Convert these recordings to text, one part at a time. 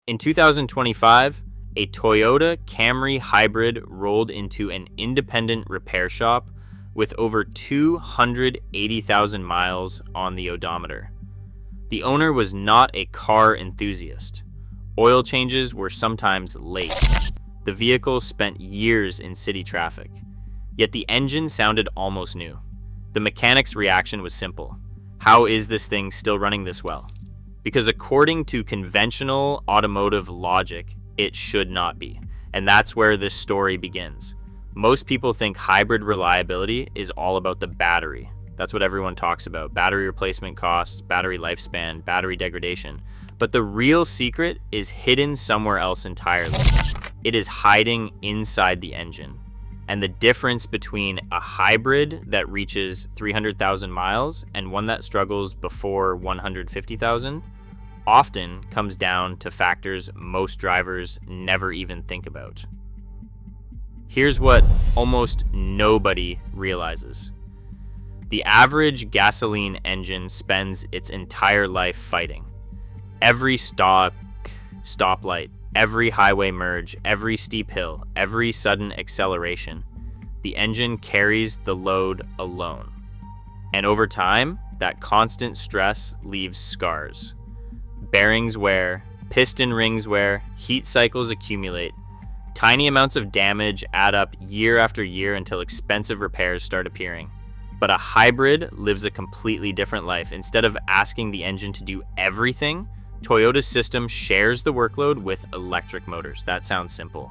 In 2025, a Toyota Camry hybrid rolled into an independent repair shop with over 280,000 miles on the odometer. The owner was not a car enthusiast. Oil changes were sometimes late. The vehicle spent years in city traffic. Yet the engine sounded almost new. The mechanic's reaction was simple. How is this thing still running this well? Because according to conventional automotive logic, it should not be. And that's where this story begins. Most people think hybrid reliability is all about the battery. That's what everyone talks about. Battery replacement costs, battery lifespan, battery degradation. But the real secret is hidden somewhere else entirely. It is hiding inside the engine. And the difference between a hybrid that reaches 300,000 miles and one that struggles before 150,000 often comes down to factors most drivers never even think about. Here's what almost nobody realizes. The average gasoline engine spends its entire life fighting. Every stoplight, every highway merge, every steep hill, every sudden acceleration, the engine carries the load alone. And over time, that constant stress leaves scars. Bearings wear, piston rings wear, heat cycles accumulate. Tiny amounts of damage add up year after year until expensive repairs start appearing. But a hybrid lives a completely different life. Instead of asking the engine to do everything, Toyota's system shares the workload with electric motors. That sounds simple.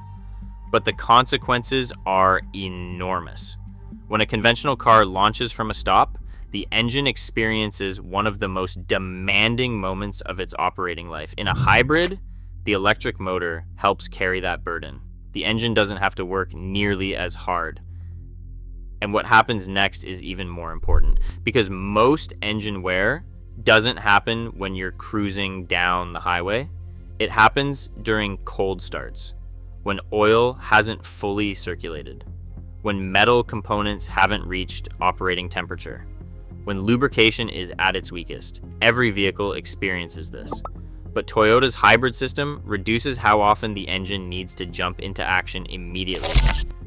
But the consequences are enormous. When a conventional car launches from a stop, the engine experiences one of the most demanding moments of its operating life. In a hybrid, the electric motor helps carry that burden. The engine doesn't have to work nearly as hard. And what happens next is even more important, because most engine wear doesn't happen when you're cruising down the highway. It happens during cold starts, when oil hasn't fully circulated, when metal components haven't reached operating temperature, when lubrication is at its weakest. Every vehicle experiences this. But Toyota's hybrid system reduces how often the engine needs to jump into action immediately.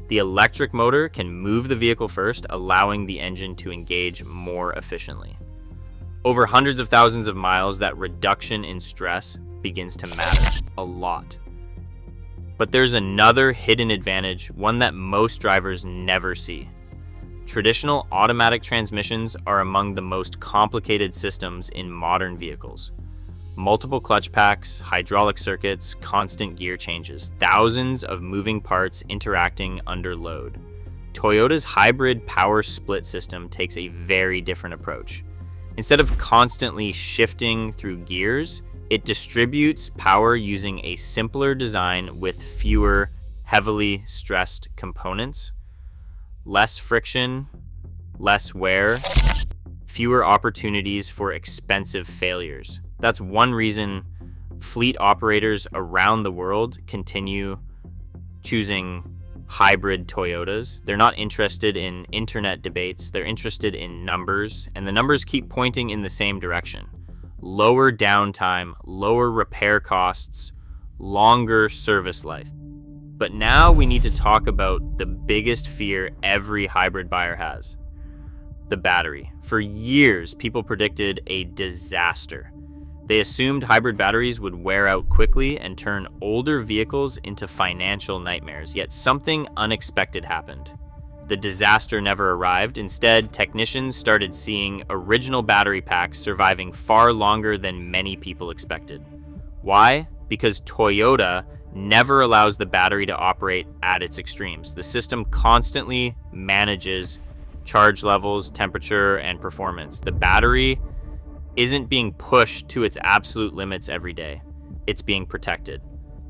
The electric motor can move the vehicle first, allowing the engine to engage more efficiently. Over hundreds of thousands of miles, that reduction in stress begins to matter a lot. But there's another hidden advantage, one that most drivers never see. Traditional automatic transmissions are among the most complicated systems in modern vehicles. Multiple clutch packs, hydraulic circuits, constant gear changes, thousands of moving parts interacting under load. Toyota's hybrid power split system takes a very different approach. Instead of constantly shifting through gears, it distributes power using a simpler design with fewer heavily stressed components, less friction, less wear, fewer opportunities for expensive failures. That's one reason fleet operators around the world continue choosing hybrid Toyotas. They're not interested in internet debates. They're interested in numbers, and the numbers keep pointing in the same direction. Lower downtime, lower repair costs, longer service life. But now we need to talk about the biggest fear every hybrid buyer has: the battery. For years, people predicted a disaster. They assumed hybrid batteries would wear out quickly and turn older vehicles into financial nightmares. Yet something unexpected happened. The disaster never arrived. Instead, technicians started seeing original battery packs surviving far longer than many people expected. Why? Because Toyota never allows the battery to operate at its extremes. The system constantly manages charge levels, temperature, and performance. The battery isn't being pushed to its absolute limits every day. It's being protected.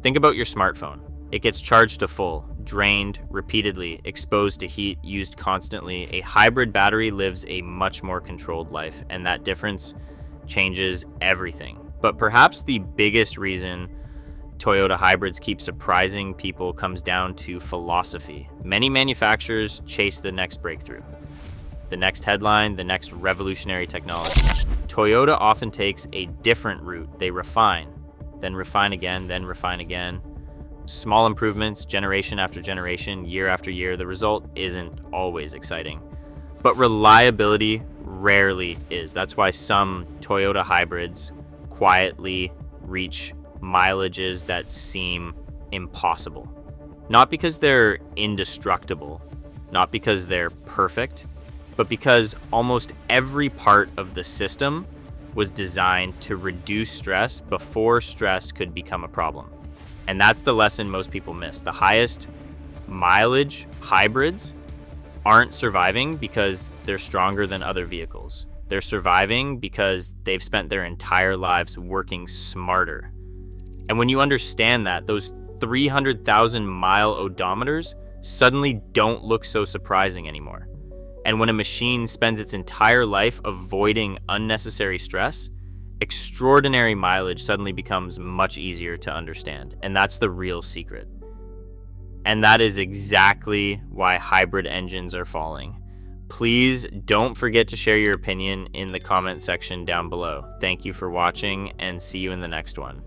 Think about your smartphone. It gets charged to full, drained repeatedly, exposed to heat, used constantly. A hybrid battery lives a much more controlled life, and that difference changes everything. But perhaps the biggest reason Toyota hybrids keep surprising people comes down to philosophy. Many manufacturers chase the next breakthrough, the next headline, the next revolutionary technology. Toyota often takes a different route. They refine, then refine again, then refine again. Small improvements, generation after generation, year after year. The result isn't always exciting. But reliability rarely is. That's why some Toyota hybrids quietly reach mileages that seem impossible. Not because they're indestructible, not because they're perfect, but because almost every part of the system was designed to reduce stress before stress could become a problem. And that's the lesson most people miss. The highest mileage hybrids aren't surviving because they're stronger than other vehicles. They're surviving because they've spent their entire lives working smarter. And when you understand that, those 300,000 mile odometers suddenly don't look so surprising anymore. And when a machine spends its entire life avoiding unnecessary stress, extraordinary mileage suddenly becomes much easier to understand. And that's the real secret. And that is exactly why hybrid engines are falling. Please don't forget to share your opinion in the comment section down below. Thank you for watching, and see you in the next one.